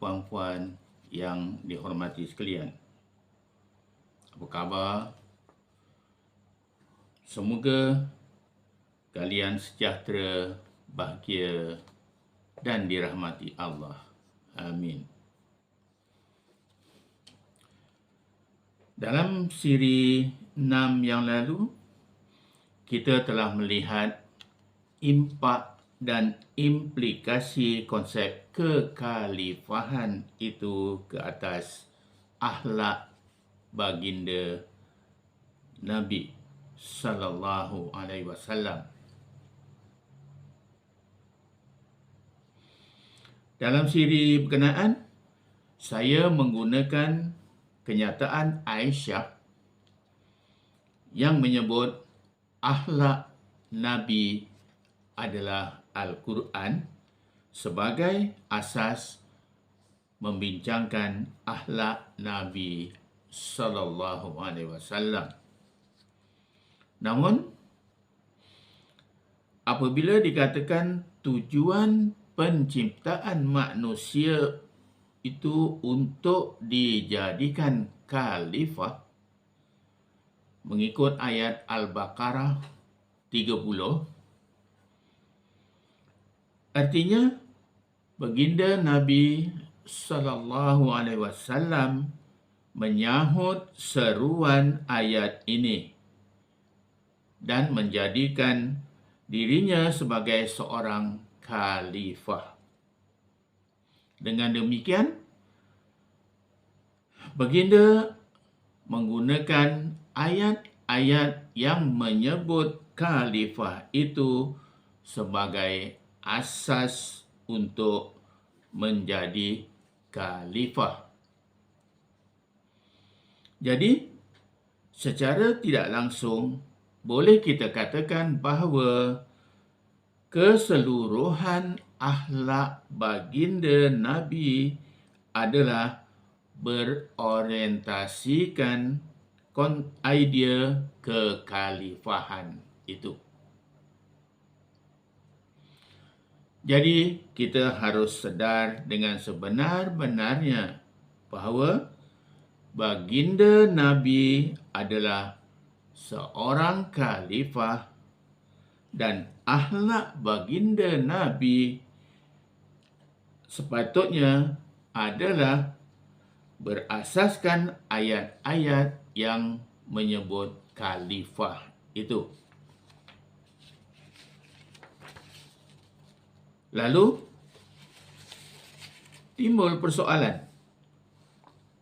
puan-puan yang dihormati sekalian. Apa khabar? Semoga kalian sejahtera, bahagia dan dirahmati Allah. Amin. Dalam siri 6 yang lalu, kita telah melihat impak dan implikasi konsep kekhalifahan itu ke atas akhlak baginda Nabi sallallahu alaihi wasallam. Dalam siri berkenaan, saya menggunakan kenyataan Aisyah yang menyebut akhlak Nabi adalah Al-Quran sebagai asas membincangkan akhlak Nabi sallallahu alaihi wasallam. Namun, apabila dikatakan tujuan penciptaan manusia itu untuk dijadikan khalifah, mengikut ayat Al-Baqarah 30, artinya baginda Nabi sallallahu alaihi wasallam menyahut seruan ayat ini dan menjadikan dirinya sebagai seorang khalifah. Dengan demikian, baginda menggunakan ayat-ayat yang menyebut khalifah itu sebagai asas untuk menjadi khalifah. Jadi, secara tidak langsung, boleh kita katakan bahawa keseluruhan akhlak baginda Nabi adalah berorientasikan idea kekhalifahan itu. Jadi, kita harus sedar dengan sebenar-benarnya bahawa baginda Nabi adalah seorang khalifah dan akhlak baginda Nabi sepatutnya adalah berasaskan ayat-ayat yang menyebut khalifah itu. Lalu, timbul persoalan.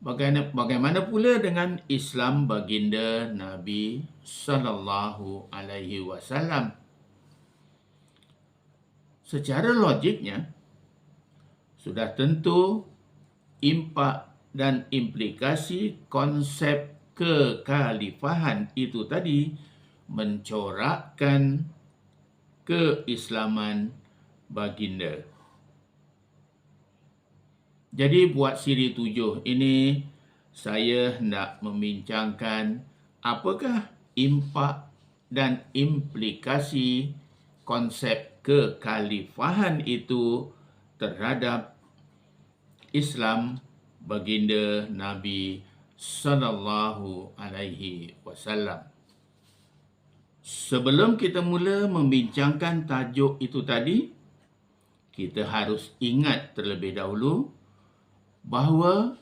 Bagaimana pula dengan Islam baginda Nabi sallallahu alaihi wasallam? Secara logiknya, sudah tentu impak dan implikasi konsep kekhalifahan itu tadi mencorakkan keislaman baginda. Jadi buat siri 7 ini, saya hendak membincangkan apakah impak dan implikasi konsep kekhalifahan itu terhadap Islam baginda Nabi sallallahu alaihi wasallam. Sebelum kita mula membincangkan tajuk itu tadi, kita harus ingat terlebih dahulu bahawa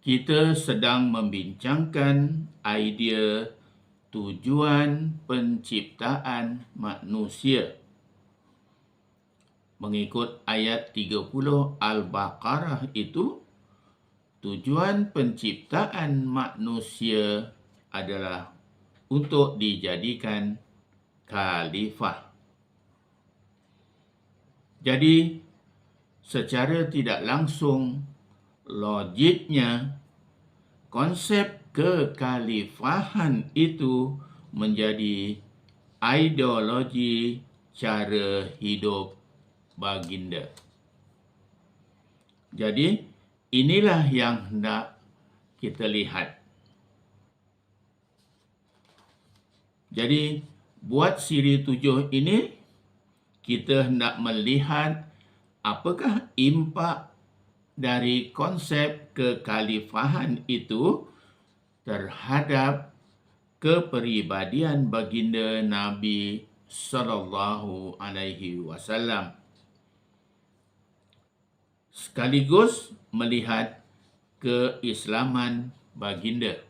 kita sedang membincangkan idea tujuan penciptaan manusia. Mengikut ayat 30 Al-Baqarah itu, tujuan penciptaan manusia adalah untuk dijadikan khalifah. Jadi, secara tidak langsung, logiknya, konsep kekhalifahan itu menjadi ideologi cara hidup baginda. Jadi, inilah yang hendak kita lihat. Jadi, buat siri 7 ini, kita hendak melihat apakah impak dari konsep kekhalifahan itu terhadap kepribadian baginda Nabi sallallahu alaihi wasallam, sekaligus melihat keislaman baginda.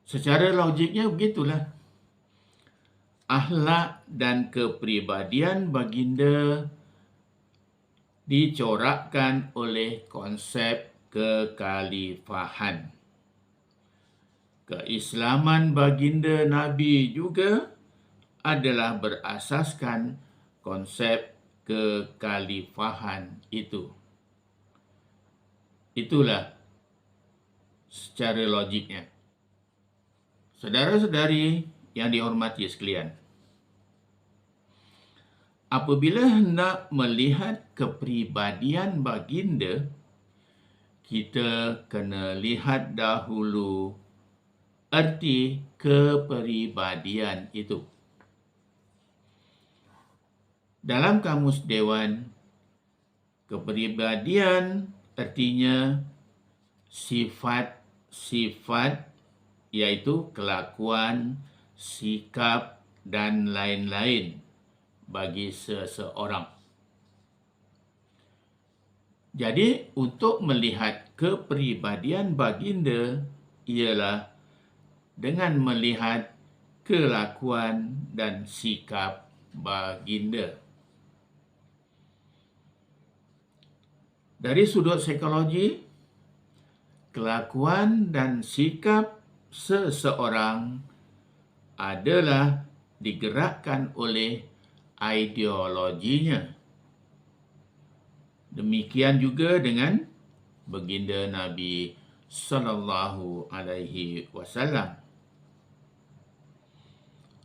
Secara logiknya begitulah. Akhlak dan kepribadian baginda dicorakkan oleh konsep kekhalifahan. Keislaman baginda Nabi juga adalah berasaskan konsep kekhalifahan itu. Itulah secara logiknya. Saudara-saudari yang dihormati sekalian, apabila hendak melihat kepribadian baginda, kita kena lihat dahulu erti kepribadian itu. Dalam Kamus Dewan, kepribadian artinya sifat-sifat, iaitu kelakuan, sikap, dan lain-lain bagi seseorang. Jadi, untuk melihat kepribadian baginda ialah dengan melihat kelakuan dan sikap baginda. Dari sudut psikologi, kelakuan dan sikap seseorang adalah digerakkan oleh ideologinya. Demikian juga dengan baginda Nabi sallallahu alaihi wasallam.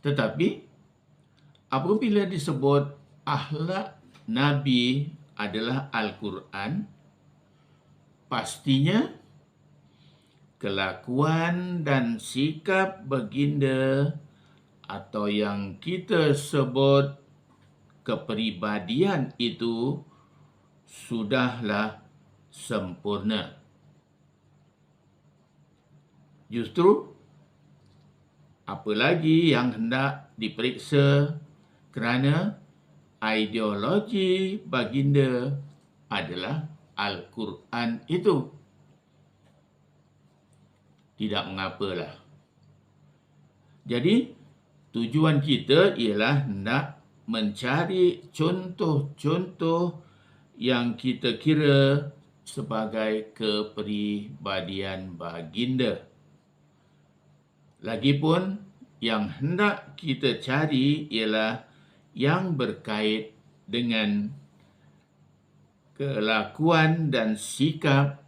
Tetapi apabila disebut akhlak Nabi adalah Al-Quran, pastinya kelakuan dan sikap baginda atau yang kita sebut kepribadian itu sudahlah sempurna. Justru, apalagi yang hendak diperiksa kerana ideologi baginda adalah Al-Quran itu. Tidak mengapalah. Jadi, tujuan kita ialah hendak mencari contoh-contoh yang kita kira sebagai kepribadian baginda. Lagipun, yang hendak kita cari ialah yang berkait dengan kelakuan dan sikap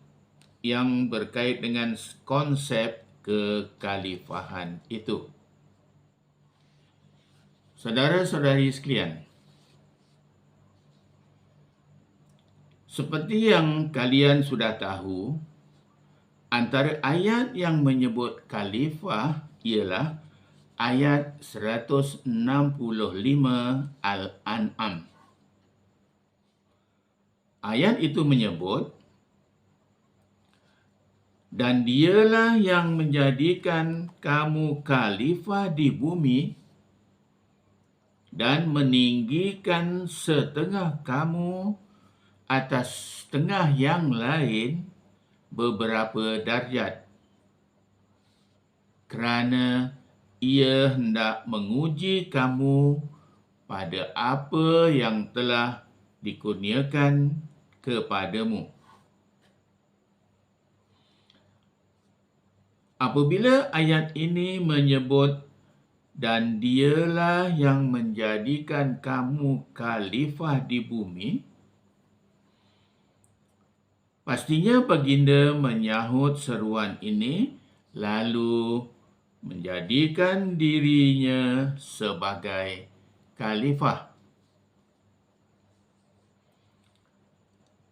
yang berkait dengan konsep kekhalifahan itu. Saudara-saudari sekalian, seperti yang kalian sudah tahu, antara ayat yang menyebut khalifah ialah ayat 165 Al-An'am. Ayat itu menyebut, dan dialah yang menjadikan kamu khalifah di bumi dan meninggikan setengah kamu atas setengah yang lain beberapa darjat, kerana ia hendak menguji kamu pada apa yang telah dikurniakan kepadamu. Apabila ayat ini menyebut, dan dialah yang menjadikan kamu khalifah di bumi, pastinya baginda menyahut seruan ini lalu menjadikan dirinya sebagai khalifah.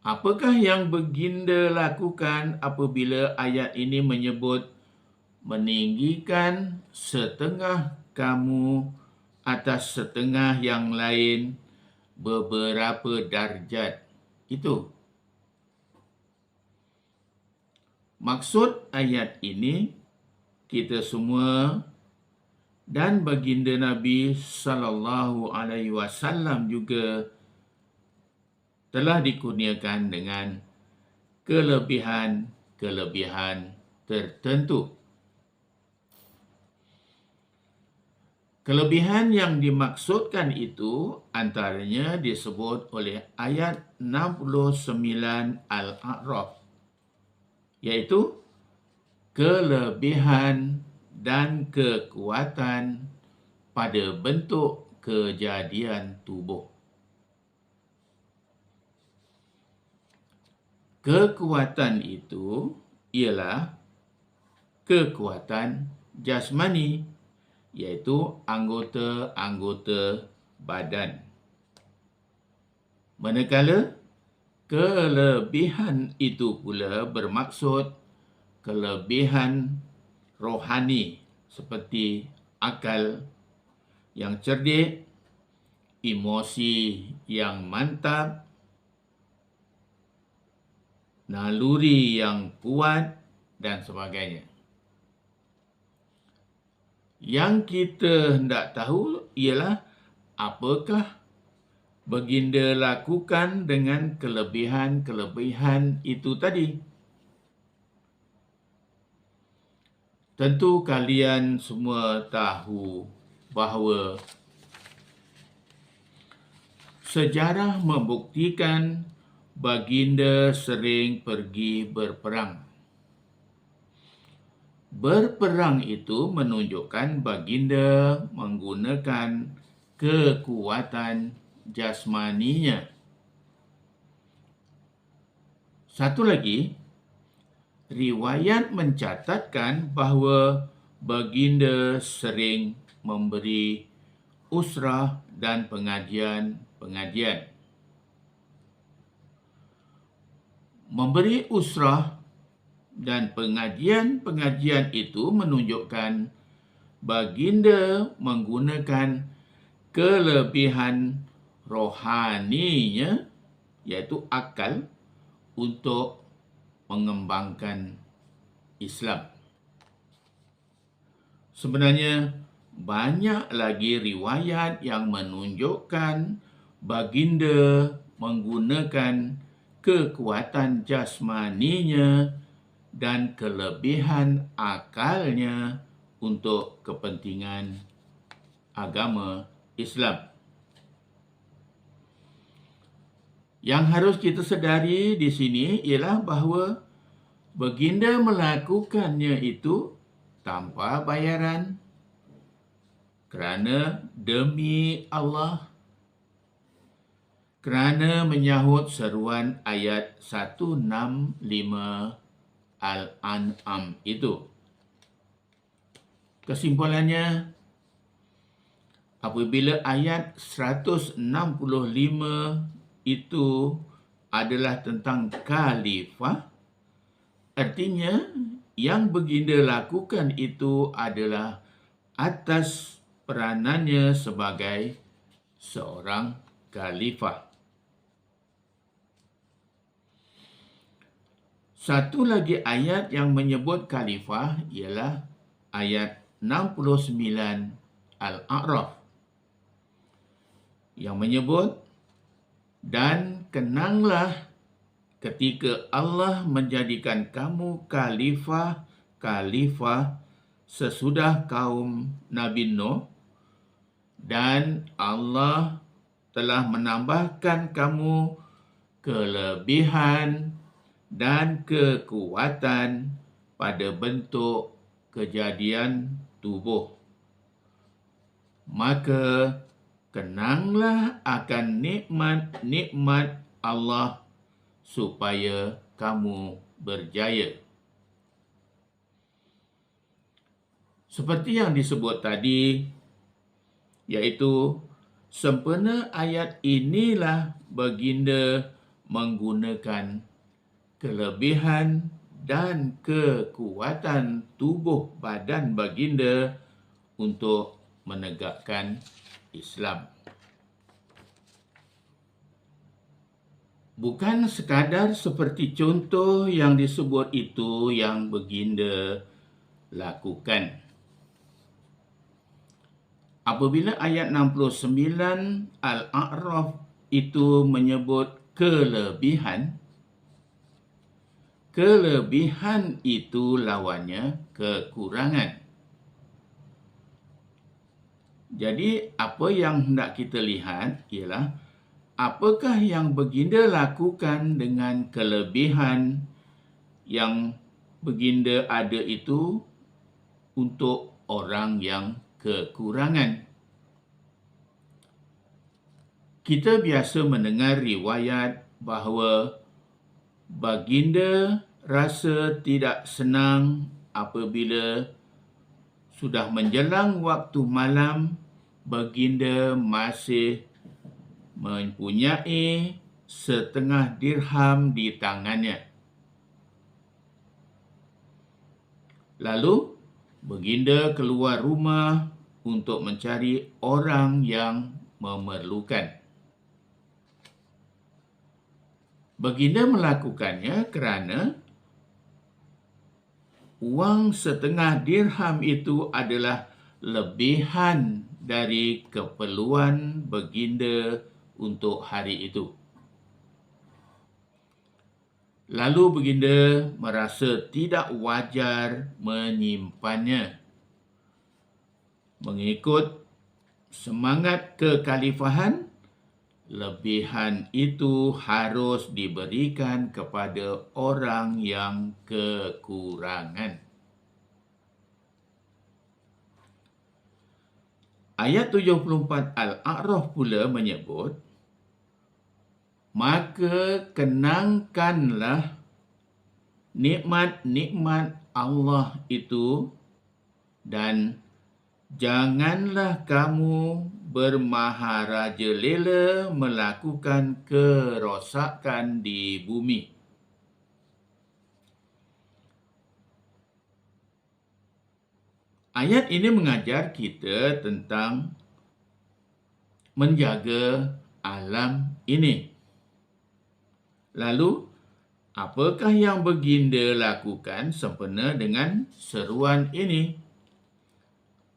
Apakah yang baginda lakukan apabila ayat ini menyebut meninggikan setengah kamu atas setengah yang lain beberapa darjat? itu. Maksud ayat ini, kita semua dan baginda Nabi sallallahu alaihi wasallam juga telah dikurniakan dengan kelebihan-kelebihan tertentu. Kelebihan yang dimaksudkan itu antaranya disebut oleh ayat 69 Al-A'raf, yaitu kelebihan dan kekuatan pada bentuk kejadian tubuh. Kekuatan itu ialah kekuatan jasmani, iaitu anggota-anggota badan. Manakala kelebihan itu pula bermaksud kelebihan rohani seperti akal yang cerdik, emosi yang mantap, naluri yang kuat dan sebagainya. Yang kita hendak tahu ialah apakah baginda lakukan dengan kelebihan-kelebihan itu tadi. Tentu kalian semua tahu bahawa sejarah membuktikan baginda sering pergi berperang. Berperang itu menunjukkan baginda menggunakan kekuatan jasmaninya. Satu lagi, riwayat mencatatkan bahawa baginda sering memberi usrah dan pengajian. Memberi usrah dan pengajian itu menunjukkan baginda menggunakan kelebihan rohaninya, iaitu akal, untuk mengembangkan Islam. Sebenarnya banyak lagi riwayat yang menunjukkan baginda menggunakan kekuatan jasmaninya dan kelebihan akalnya untuk kepentingan agama Islam. Yang harus kita sedari di sini ialah bahawa baginda melakukannya itu tanpa bayaran, kerana demi Allah, kerana menyahut seruan ayat 165 Al-An'am itu. Kesimpulannya, apabila ayat 165 itu adalah tentang khalifah, artinya yang baginda lakukan itu adalah atas peranannya sebagai seorang khalifah. Satu lagi ayat yang menyebut khalifah ialah ayat 69 Al-A'raf yang menyebut, dan kenanglah ketika Allah menjadikan kamu khalifah sesudah kaum Nabi Nuh, dan Allah telah menambahkan kamu kelebihan dan kekuatan pada bentuk kejadian tubuh. Maka kenanglah akan nikmat-nikmat Allah supaya kamu berjaya. Seperti yang disebut tadi, iaitu sempena ayat inilah baginda menggunakan kelebihan dan kekuatan tubuh badan baginda untuk menegakkan Islam. Bukan sekadar seperti contoh yang disebut itu yang baginda lakukan. Apabila ayat 69 Al-A'raf itu menyebut kelebihan, kelebihan itu lawannya kekurangan. Jadi apa yang hendak kita lihat ialah apakah yang baginda lakukan dengan kelebihan yang baginda ada itu untuk orang yang kekurangan. Kita biasa mendengar riwayat bahawa baginda rasa tidak senang apabila sudah menjelang waktu malam, baginda masih mempunyai setengah dirham di tangannya. Lalu, baginda keluar rumah untuk mencari orang yang memerlukan. Baginda melakukannya kerana wang setengah dirham itu adalah lebihan dari keperluan baginda untuk hari itu. Lalu baginda merasa tidak wajar menyimpannya. Mengikut semangat kekhalifahan, lebihan itu harus diberikan kepada orang yang kekurangan. Ayat 74 Al-A'raf pula menyebut, maka kenangkanlah nikmat-nikmat Allah itu dan janganlah kamu bermaharajalela melakukan kerosakan di bumi. Ayat ini mengajar kita tentang menjaga alam ini. Lalu, apakah yang baginda lakukan sempena dengan seruan ini,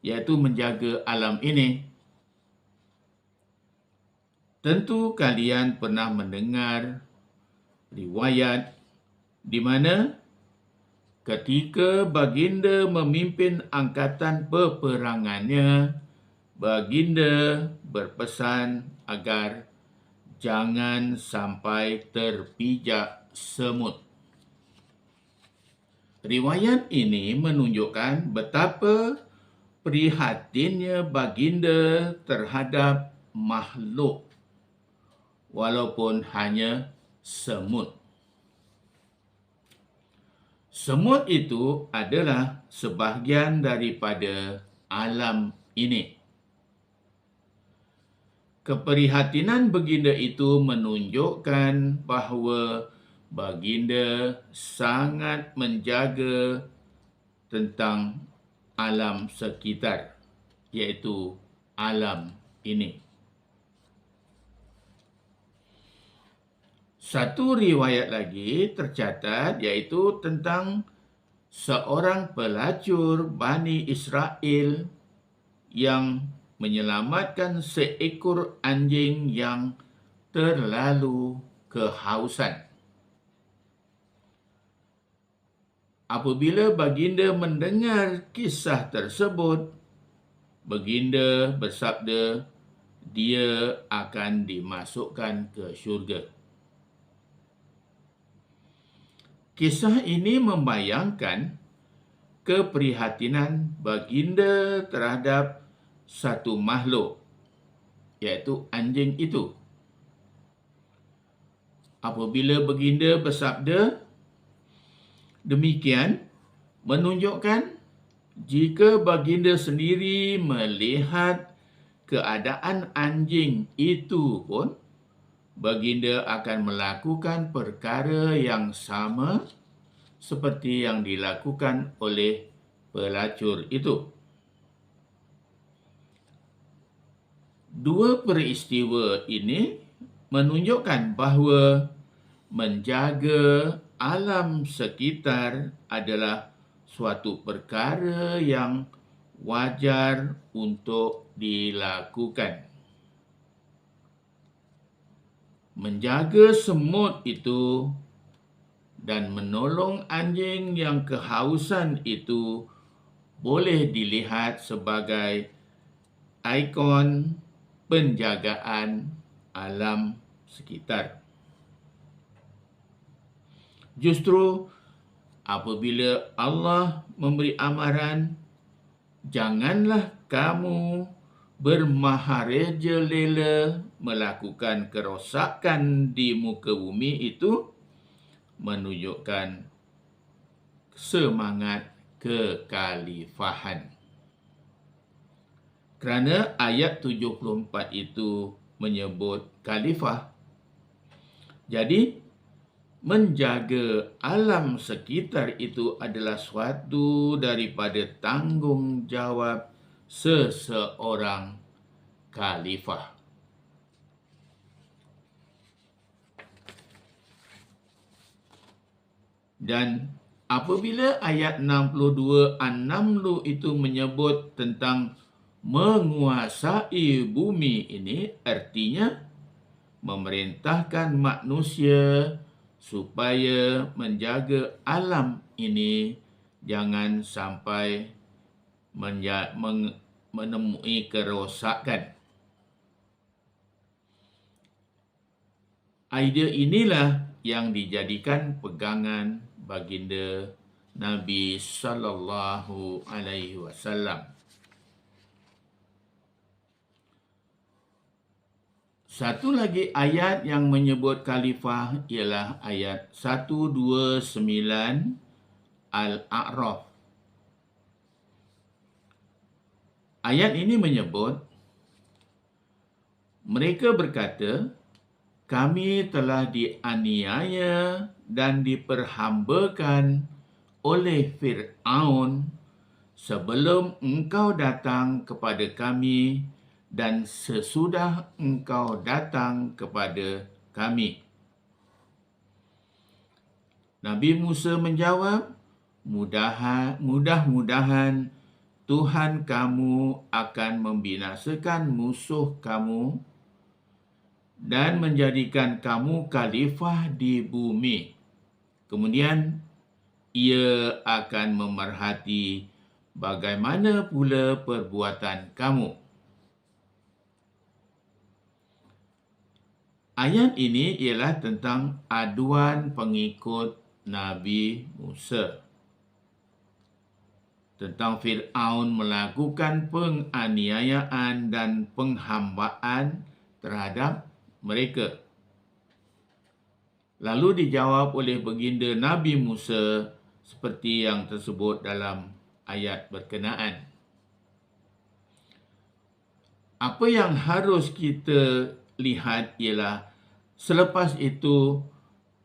iaitu menjaga alam ini? Tentu kalian pernah mendengar riwayat di mana ketika baginda memimpin angkatan peperangannya, baginda berpesan agar jangan sampai terpijak semut. Riwayat ini menunjukkan betapa prihatinnya baginda terhadap makhluk, walaupun hanya semut. Semut itu adalah sebahagian daripada alam ini. Keprihatinan baginda itu menunjukkan bahawa baginda sangat menjaga tentang alam sekitar, iaitu alam ini. Satu riwayat lagi tercatat iaitu tentang seorang pelacur Bani Israel yang menyelamatkan seekor anjing yang terlalu kehausan. Apabila baginda mendengar kisah tersebut, baginda bersabda, dia akan dimasukkan ke syurga. Kisah ini membayangkan keprihatinan baginda terhadap satu makhluk, iaitu anjing itu. Apabila baginda bersabda demikian, menunjukkan jika baginda sendiri melihat keadaan anjing itu pun, baginda akan melakukan perkara yang sama seperti yang dilakukan oleh pelacur itu. Dua peristiwa ini menunjukkan bahawa menjaga alam sekitar adalah suatu perkara yang wajar untuk dilakukan. Menjaga semut itu dan menolong anjing yang kehausan itu boleh dilihat sebagai ikon penjagaan alam sekitar. Justru apabila Allah memberi amaran, janganlah kamu bermaharejalela melakukan kerosakan di muka bumi, itu menunjukkan semangat kekhalifahan. Kerana ayat 74 itu menyebut khalifah. Jadi, menjaga alam sekitar itu adalah suatu daripada tanggungjawab seseorang khalifah. Dan apabila ayat 62 An-Naml itu menyebut tentang menguasai bumi ini, artinya memerintahkan manusia supaya menjaga alam ini jangan sampai menemui kerosakan. Idea inilah yang dijadikan pegangan baginda Nabi sallallahu alaihi wasallam. Satu lagi ayat yang menyebut khalifah ialah ayat 129 Al-A'raf. Ayat ini menyebut, mereka berkata, kami telah dianiaya dan diperhambakan oleh Fir'aun sebelum engkau datang kepada kami dan sesudah engkau datang kepada kami. Nabi Musa menjawab, mudah-mudahan Tuhan kamu akan membinasakan musuh kamu dan menjadikan kamu khalifah di bumi. Kemudian, ia akan memerhati bagaimana pula perbuatan kamu. Ayat ini ialah tentang aduan pengikut Nabi Musa. Tentang Fir'aun melakukan penganiayaan dan penghambaan terhadap mereka. Lalu dijawab oleh baginda Nabi Musa seperti yang tersebut dalam ayat berkenaan. Apa yang harus kita lihat ialah selepas itu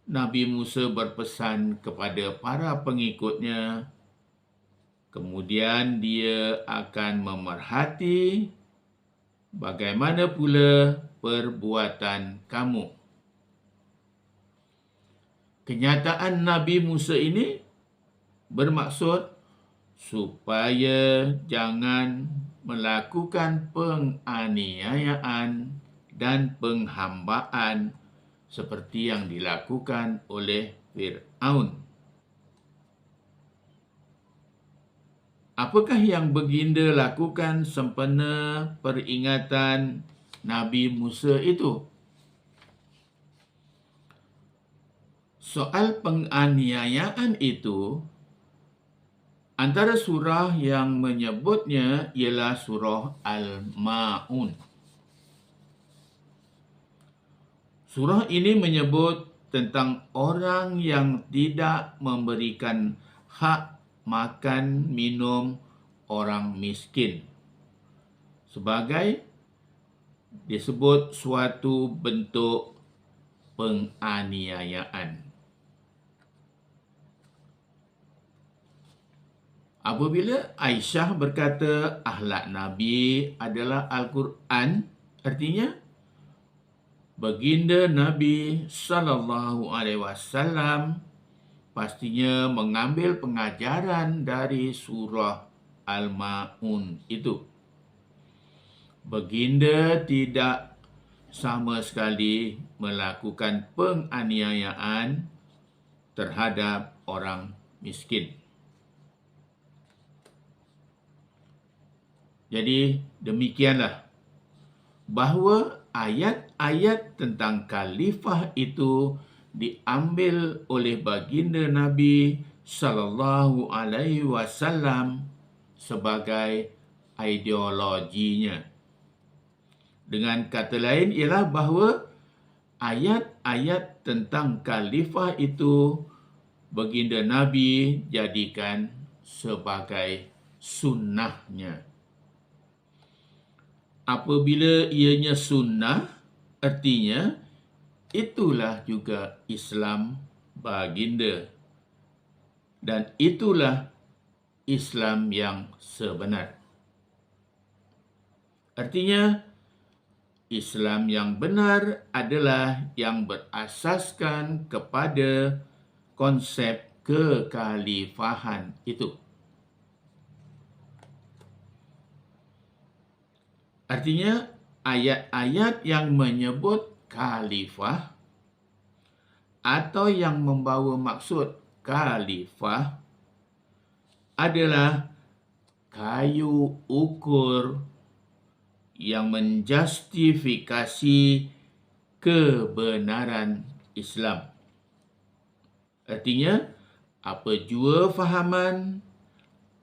Nabi Musa berpesan kepada para pengikutnya, kemudian dia akan memerhati bagaimana pula perbuatan kamu. Kenyataan Nabi Musa ini bermaksud supaya jangan melakukan penganiayaan dan penghambaan seperti yang dilakukan oleh Fir'aun. Apakah yang baginda lakukan sempena peringatan Nabi Musa itu? Soal penganiayaan itu, antara surah yang menyebutnya ialah surah Al-Ma'un. Surah ini menyebut tentang orang yang tidak memberikan hak makan minum orang miskin sebagai disebut suatu bentuk penganiayaan. Apabila Aisyah berkata akhlak Nabi adalah Al-Quran, artinya baginda Nabi sallallahu alaihi wasallam pastinya mengambil pengajaran dari surah Al-Maun itu. Baginda tidak sama sekali melakukan penganiayaan terhadap orang miskin. Jadi demikianlah bahawa ayat-ayat tentang khalifah itu diambil oleh baginda Nabi sallallahu alaihi wasallam sebagai ideologinya. Dengan kata lain ialah bahawa ayat-ayat tentang khalifah itu baginda Nabi jadikan sebagai sunnahnya. Apabila ianya sunnah, artinya itulah juga Islam baginda. Dan itulah Islam yang sebenar. Artinya, Islam yang benar adalah yang berasaskan kepada konsep kekhalifahan itu. Artinya, ayat-ayat yang menyebut khalifah atau yang membawa maksud khalifah adalah kayu ukur yang menjustifikasi kebenaran Islam. Artinya, apa jua fahaman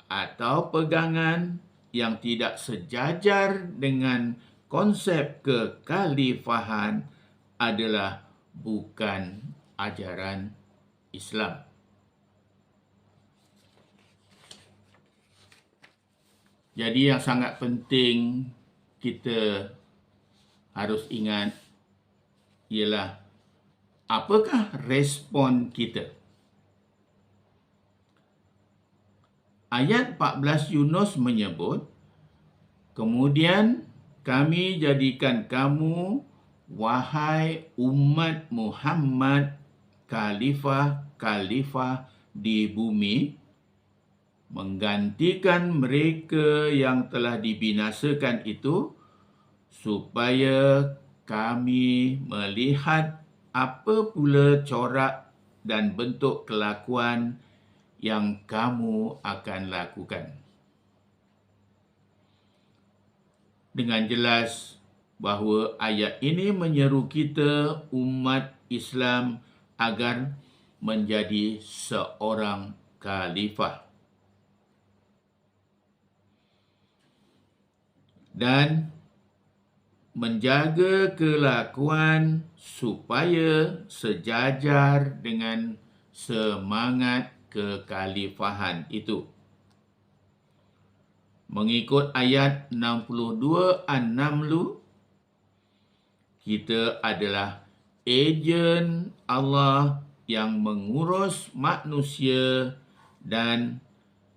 atau pegangan yang tidak sejajar dengan konsep kekhalifahan adalah bukan ajaran Islam. Jadi yang sangat penting kita harus ingat ialah apakah respon kita. Ayat 14 Yunus menyebut, kemudian kami jadikan kamu, wahai umat Muhammad, khalifah di bumi, menggantikan mereka yang telah dibinasakan itu, supaya kami melihat apa pula corak dan bentuk kelakuan yang kamu akan lakukan. Dengan jelas bahawa ayat ini menyeru kita umat Islam agar menjadi seorang khalifah. Dan menjaga kelakuan supaya sejajar dengan semangat kekhalifahan itu. Mengikut ayat 62 An-Naml, kita adalah ejen Allah yang mengurus manusia dan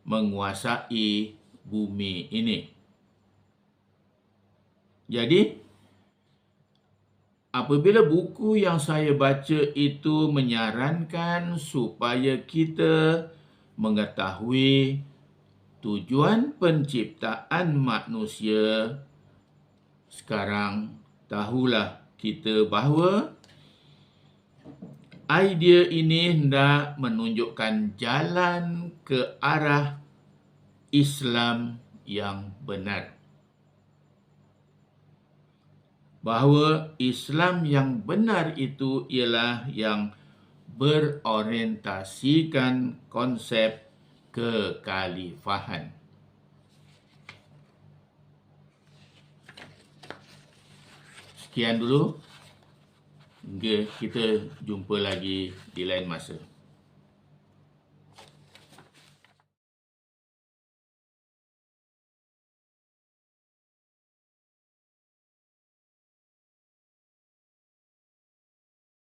menguasai bumi ini. Jadi, apabila buku yang saya baca itu menyarankan supaya kita mengetahui tujuan penciptaan manusia, sekarang tahulah kita bahawa idea ini hendak menunjukkan jalan ke arah Islam yang benar. Bahawa Islam yang benar itu ialah yang berorientasikan konsep kekhalifahan. Sekian dulu. Hingga kita jumpa lagi di lain masa.